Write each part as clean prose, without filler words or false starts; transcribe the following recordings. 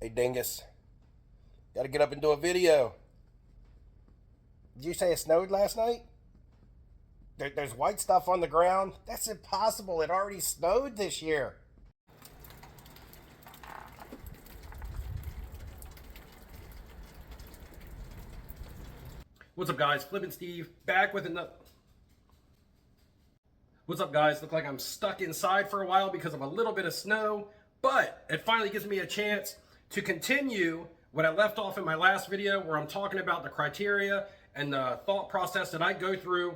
Hey, dingus. Gotta get up and do a video. Did you say it snowed last night? There's white stuff on the ground? That's impossible. It already snowed this year. What's up, guys? Flippin' Steve back with another... What's up, guys? Look like I'm stuck inside for a while because of a little bit of snow, but it finally gives me a chance to continue what I left off in my last video, where I'm talking about the criteria and the thought process that I go through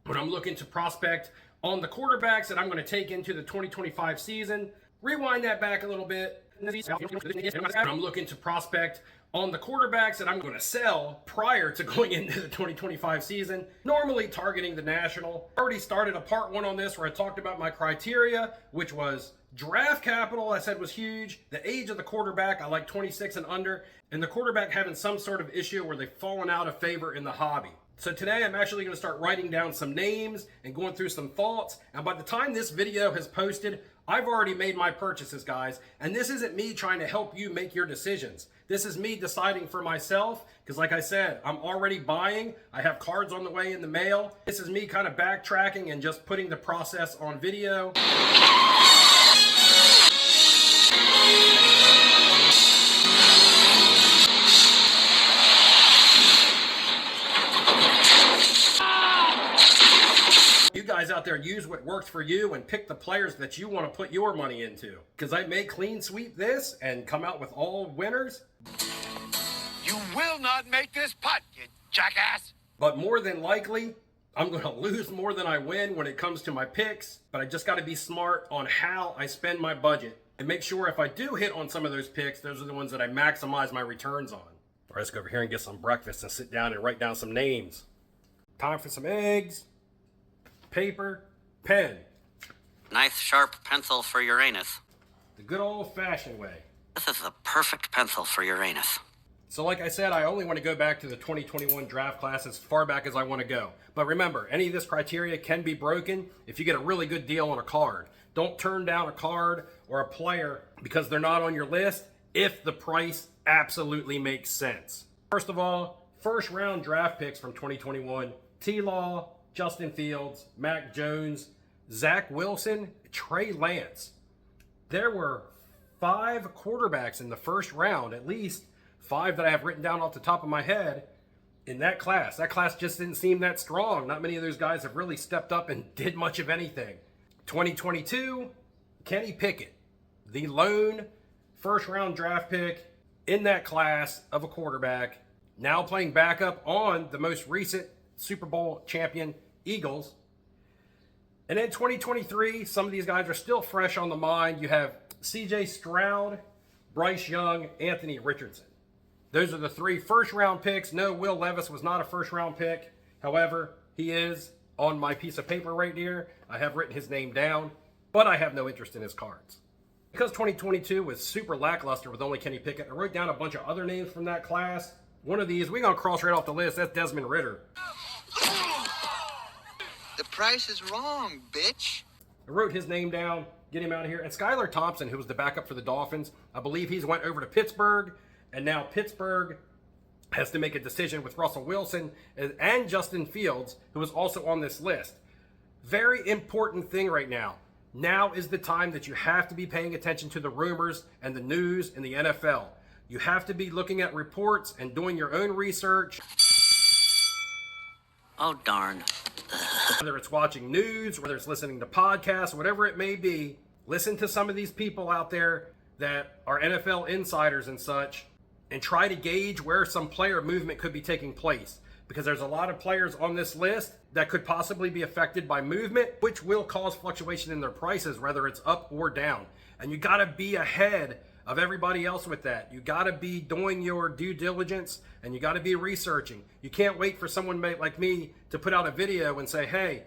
when I'm looking to prospect on the quarterbacks that I'm going to take into the 2025 season. Rewind that back a little bit. I'm looking to prospect on the quarterbacks that I'm going to sell prior to going into the 2025 season, normally targeting the national. I already started a part one on this where I talked about my criteria, which was draft capital, I said was huge. The age of the quarterback, I like 26 and under, and the quarterback having some sort of issue where they've fallen out of favor in the hobby. So today I'm actually going to start writing down some names and going through some thoughts. And by the time this video has posted, I've already made my purchases, guys. And this isn't me trying to help you make your decisions. This is me deciding for myself, because like I said, I'm already buying. I have cards on the way in the mail. This is me kind of backtracking and just putting the process on video. You guys out there, use what works for you and pick the players that you want to put your money into. Because I may clean sweep this and come out with all winners. You will not make this putt, you jackass! But more than likely, I'm going to lose more than I win when it comes to my picks. But I just got to be smart on how I spend my budget and make sure if I do hit on some of those picks, those are the ones that I maximize my returns on. All right, let's go over here and get some breakfast and sit down and write down some names. Time for some eggs. Paper, pen. Nice sharp pencil for Uranus. The good old-fashioned way. This is the perfect pencil for Uranus. So like I said, I only want to go back to the 2021 draft class as far back as I want to go. But remember, any of this criteria can be broken if you get a really good deal on a card. Don't turn down a card or a player because they're not on your list if the price absolutely makes sense. First of all, first round draft picks from 2021, T-Law, Justin Fields, Mac Jones, Zach Wilson, Trey Lance. There were 5 quarterbacks in the first round, at least 5 that I have written down off the top of my head in that class. That class just didn't seem that strong. Not many of those guys have really stepped up and did much of anything. 2022, Kenny Pickett, the lone first round draft pick in that class of a quarterback, now playing backup on the most recent Super Bowl champion Eagles. And in 2023, some of these guys are still fresh on the mind. You have CJ Stroud, Bryce Young, Anthony Richardson. Those are the 3 first round picks. No, Will Levis was not a first round pick. However, he is on my piece of paper right here. I have written his name down, but I have no interest in his cards. Because 2022 was super lackluster with only Kenny Pickett, I wrote down a bunch of other names from that class. One of these, we're going to cross right off the list. That's Desmond Ridder. The price is wrong, bitch. I wrote his name down, get him out of here. And Skylar Thompson, who was the backup for the Dolphins, I believe he's went over to Pittsburgh, and now Pittsburgh has to make a decision with Russell Wilson and Justin Fields, who is also on this list. Very important thing right now. Now is the time that you have to be paying attention to the rumors and the news in the NFL. You have to be looking at reports and doing your own research. Oh, darn. Whether it's watching news, whether it's listening to podcasts, whatever it may be, listen to some of these people out there that are NFL insiders and such, and try to gauge where some player movement could be taking place. Because there's a lot of players on this list that could possibly be affected by movement, which will cause fluctuation in their prices, whether it's up or down. And you gotta be ahead of everybody else with that. You gotta be doing your due diligence, and you gotta be researching. You can't wait for someone like me to put out a video and say, hey,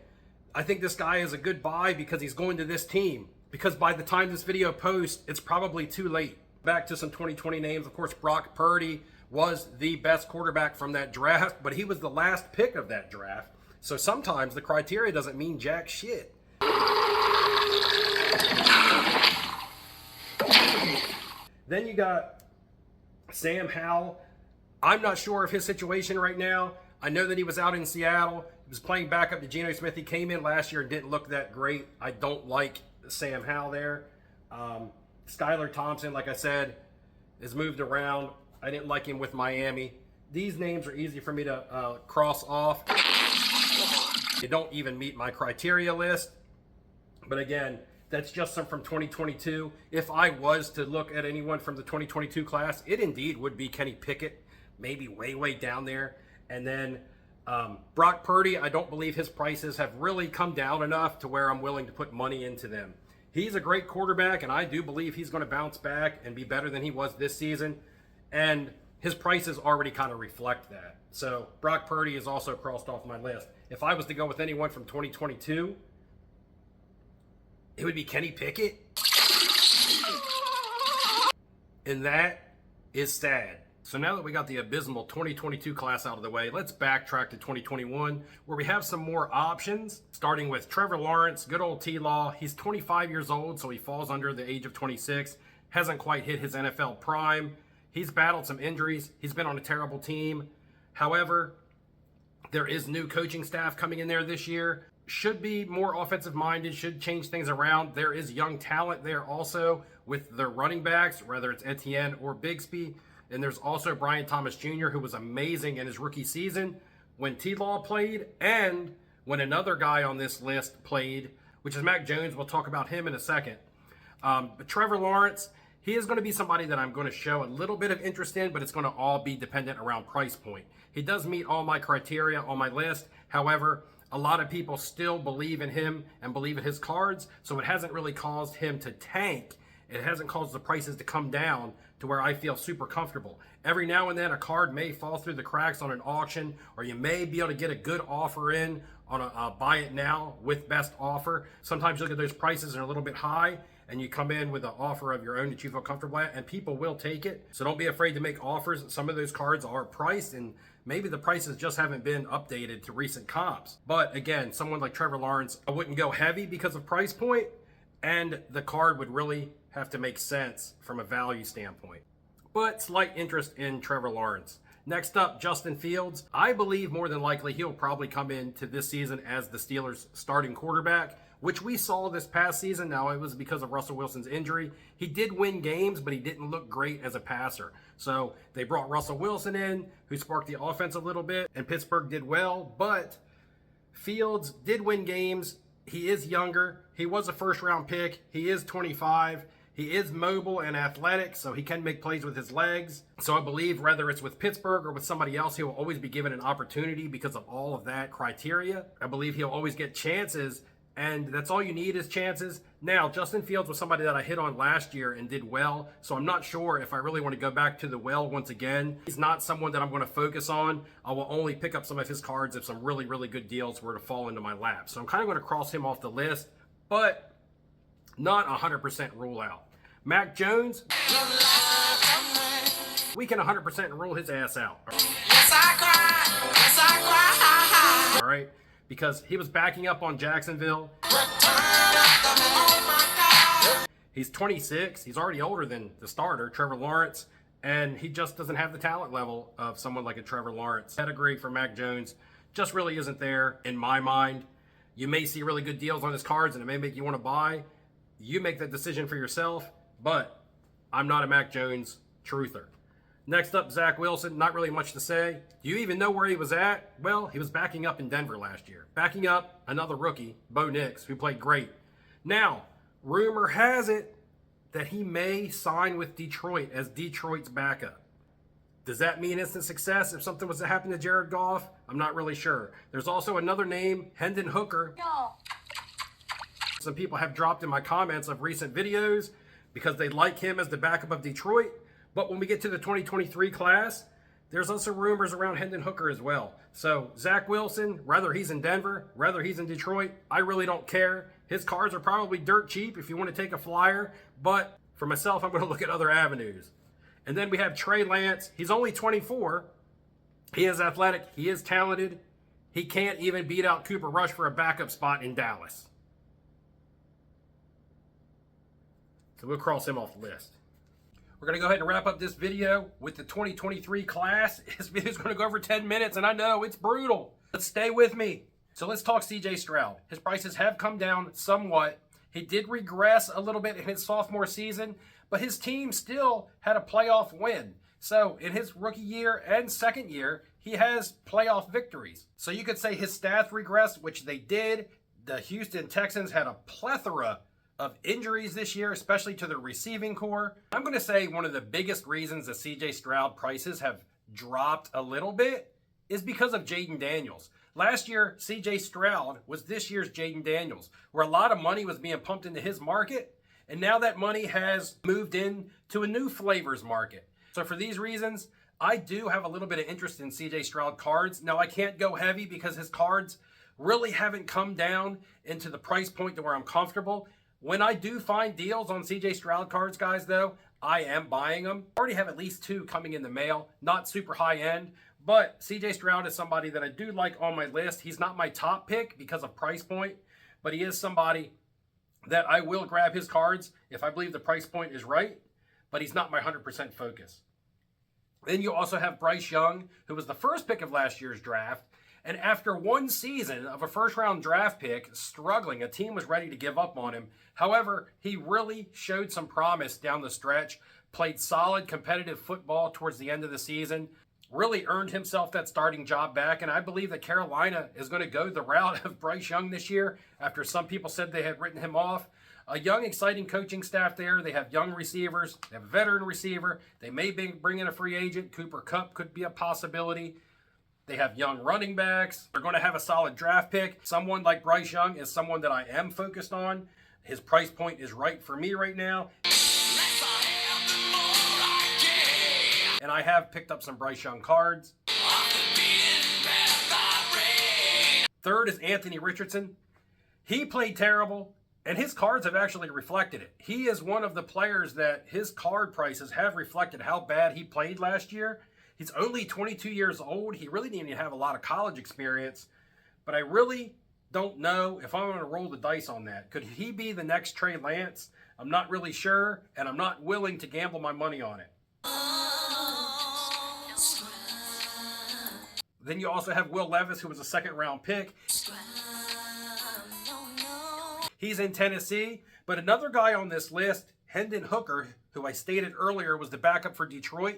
I think this guy is a good buy because he's going to this team. Because by the time this video posts, it's probably too late. Back to some 2020 names. Of course, Brock Purdy was the best quarterback from that draft, but he was the last pick of that draft. So sometimes the criteria doesn't mean jack shit. Then you got Sam Howell, I'm not sure of his situation right now. I know that he was out in Seattle. He was playing backup to Geno Smith. He came in last year and didn't look that great. I don't like Sam Howell there. Skylar Thompson, like I said, has moved around. I didn't like him with Miami. These names are easy for me to cross off. They don't even meet my criteria list. But again, that's just some from 2022. If I was to look at anyone from the 2022 class, it indeed would be Kenny Pickett, maybe way down there. And then Brock Purdy, I don't believe his prices have really come down enough to where I'm willing to put money into them. He's a great quarterback, and I do believe he's going to bounce back and be better than he was this season. And his prices already kind of reflect that. So Brock Purdy is also crossed off my list. If I was to go with anyone from 2022, it would be Kenny Pickett. And that is sad. So now that we got the abysmal 2022 class out of the way, let's backtrack to 2021, where we have some more options, starting with Trevor Lawrence, good old T-Law. He's 25 years old, so he falls under the age of 26. Hasn't quite hit his NFL prime. He's battled some injuries. He's been on a terrible team. However, there is new coaching staff coming in there this year. Should be more offensive minded, should change things around. There is young talent there also with their running backs, whether it's Etienne or Bigsby. And there's also Brian Thomas Jr., who was amazing in his rookie season when T-Law played and when another guy on this list played, which is Mac Jones. We'll talk about him in a second. But Trevor Lawrence, he is going to be somebody that I'm going to show a little bit of interest in, but it's going to all be dependent around price point. He does meet all my criteria on my list. However, a lot of people still believe in him and believe in his cards, so it hasn't really caused him to tank. It hasn't caused the prices to come down to where I feel super comfortable. Every now and then a card may fall through the cracks on an auction, or you may be able to get a good offer in on a buy it now with best offer. Sometimes you look at those prices and are a little bit high, and you come in with an offer of your own that you feel comfortable at, and people will take it. So don't be afraid to make offers. Some of those cards are priced, and maybe the prices just haven't been updated to recent comps. But again, someone like Trevor Lawrence, I wouldn't go heavy because of price point, and the card would really have to make sense from a value standpoint. But slight interest in Trevor Lawrence. Next up, Justin Fields. I believe more than likely he'll probably come into this season as the Steelers' starting quarterback, which we saw this past season. Now, it was because of Russell Wilson's injury. He did win games, but he didn't look great as a passer. So they brought Russell Wilson in, who sparked the offense a little bit, and Pittsburgh did well. But Fields did win games. He is younger. He was a first-round pick. He is 25. He is mobile and athletic, so he can make plays with his legs. So I believe whether it's with Pittsburgh or with somebody else, he will always be given an opportunity because of all of that criteria. I believe he'll always get chances, and that's all you need is chances. Now, Justin Fields was somebody that I hit on last year and did well, so I'm not sure if I really want to go back to the well once again. He's not someone that I'm going to focus on. I will only pick up some of his cards if some really good deals were to fall into my lap. So I'm kind of going to cross him off the list, but not 100% rule out. Mac Jones, we can 100% rule his ass out. Yes, I cry. Yes, I cry. All right, because he was backing up on Jacksonville. He's 26. He's already older than the starter, Trevor Lawrence, and he just doesn't have the talent level of someone like a Trevor Lawrence. Pedigree for Mac Jones just really isn't there in my mind. You may see really good deals on his cards, and it may make you want to buy. You make that decision for yourself, but I'm not a Mac Jones truther. Next up, Zach Wilson. Not really much to say. Do you even know where he was at? Well, he was backing up in Denver last year. Backing up another rookie, Bo Nix, who played great. Now, rumor has it that he may sign with Detroit as Detroit's backup. Does that mean instant success if something was to happen to Jared Goff? I'm not really sure. There's also another name, Hendon Hooker. No. Some people have dropped in my comments of recent videos because they like him as the backup of Detroit. But when we get to the 2023 class, there's also rumors around Hendon Hooker as well. So Zach Wilson, whether he's in Denver, whether he's in Detroit, I really don't care. His cards are probably dirt cheap if you want to take a flyer. But for myself, I'm going to look at other avenues. And then we have Trey Lance. He's only 24. He is athletic. He is talented. He can't even beat out Cooper Rush for a backup spot in Dallas. So we'll cross him off the list. We're going to go ahead and wrap up this video with the 2023 class. This video is going to go over 10 minutes, and I know it's brutal. Let's stay with me. So let's talk CJ Stroud. His prices have come down somewhat. He did regress a little bit in his sophomore season, but his team still had a playoff win. So in his rookie year and second year, he has playoff victories. So you could say his stats regressed, which they did. The Houston Texans had a plethora of injuries this year, especially to the receiving core. I'm going to say one of the biggest reasons the CJ Stroud prices have dropped a little bit is because of Jayden Daniels. Last year, CJ Stroud was this year's Jayden Daniels, where a lot of money was being pumped into his market, and now that money has moved in to a new flavors market. So for these reasons, I do have a little bit of interest in CJ Stroud cards. Now, I can't go heavy because his cards really haven't come down into the price point to where I'm comfortable. When I do find deals on CJ Stroud cards, guys, though, I am buying them. I already have at least 2 coming in the mail, not super high end. But CJ Stroud is somebody that I do like on my list. He's not my top pick because of price point, but he is somebody that I will grab his cards if I believe the price point is right, but he's not my 100% focus. Then you also have Bryce Young, who was the first pick of last year's draft, and after one season of a first-round draft pick struggling, a team was ready to give up on him. However, he really showed some promise down the stretch, played solid competitive football towards the end of the season, really earned himself that starting job back, and I believe that Carolina is going to go the route of Bryce Young this year after some people said they had written him off. A young, exciting coaching staff there. They have young receivers. They have a veteran receiver. They may bring in a free agent. Cooper Kupp could be a possibility. They have young running backs. They're going to have a solid draft pick. Someone like Bryce Young is someone that I am focused on. His price point is right for me right now. And I have picked up some Bryce Young cards. Third is Anthony Richardson. He played terrible, and his cards have actually reflected it. He is one of the players that his card prices have reflected how bad he played last year. He's only 22 years old. He really didn't even have a lot of college experience, but I really don't know if I'm going to roll the dice on that. Could he be the next Trey Lance? I'm not really sure, and I'm not willing to gamble my money on it. Then you also have Will Levis, who was a second-round pick. He's in Tennessee. But another guy on this list, Hendon Hooker, who I stated earlier was the backup for Detroit,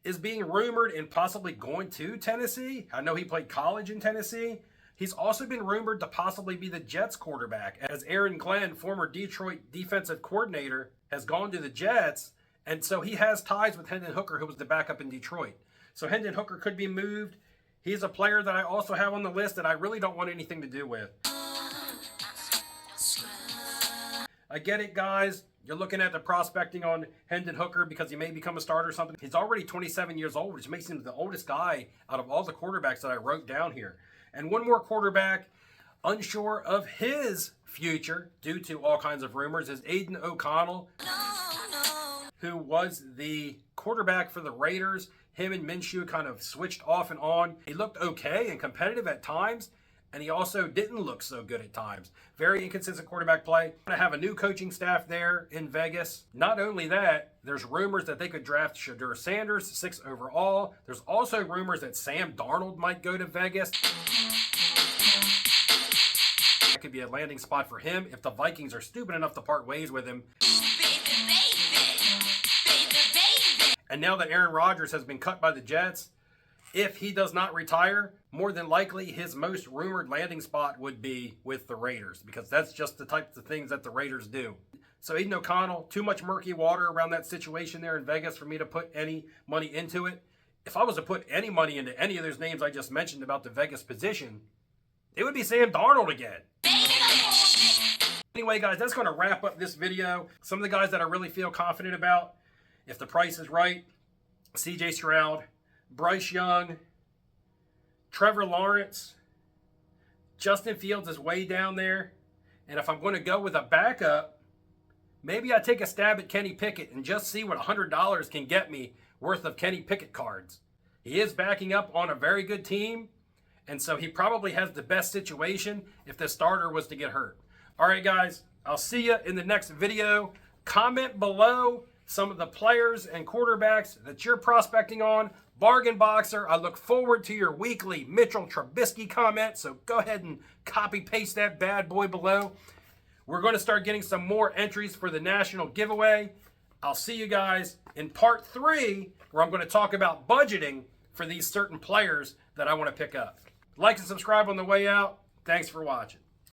is being rumored and possibly going to Tennessee. I know he played college in Tennessee. He's also been rumored to possibly be the Jets quarterback, as Aaron Glenn, former Detroit defensive coordinator, has gone to the Jets. And so he has ties with Hendon Hooker, who was the backup in Detroit. So Hendon Hooker could be moved. He's a player that I also have on the list that I really don't want anything to do with. I get it, guys. You're looking at the prospecting on Hendon Hooker because he may become a starter or something. He's already 27 years old, which makes him the oldest guy out of all the quarterbacks that I wrote down here. And one more quarterback, unsure of his future due to all kinds of rumors, is Aiden O'Connell, who was the quarterback for the Raiders. Him and Minshew kind of switched off and on. He looked okay and competitive at times, and he also didn't look so good at times. Very inconsistent quarterback play. Going to have a new coaching staff there in Vegas. Not only that, there's rumors that they could draft Shedeur Sanders, 6th overall. There's also rumors that Sam Darnold might go to Vegas. That could be a landing spot for him if the Vikings are stupid enough to part ways with him. And now that Aaron Rodgers has been cut by the Jets, if he does not retire, more than likely his most rumored landing spot would be with the Raiders, because that's just the types of things that the Raiders do. So Aiden O'Connell, too much murky water around that situation there in Vegas for me to put any money into it. If I was to put any money into any of those names I just mentioned about the Vegas position, it would be Sam Darnold again. Anyway, guys, that's going to wrap up this video. Some of the guys that I really feel confident about, if the price is right, CJ Stroud, Bryce Young, Trevor Lawrence, Justin Fields is way down there. And if I'm going to go with a backup, maybe I take a stab at Kenny Pickett and just see what $100 can get me worth of Kenny Pickett cards. He is backing up on a very good team, and so he probably has the best situation if the starter was to get hurt. All right, guys, I'll see you in the next video. Comment below some of the players and quarterbacks that you're prospecting on. Bargain Boxer, I look forward to your weekly Mitchell Trubisky comment, so go ahead and copy paste that bad boy below. We're going to start getting some more entries for the national giveaway. I'll see you guys in part 3, where I'm going to talk about budgeting for these certain players that I want to pick up. Like and subscribe on the way out. Thanks for watching.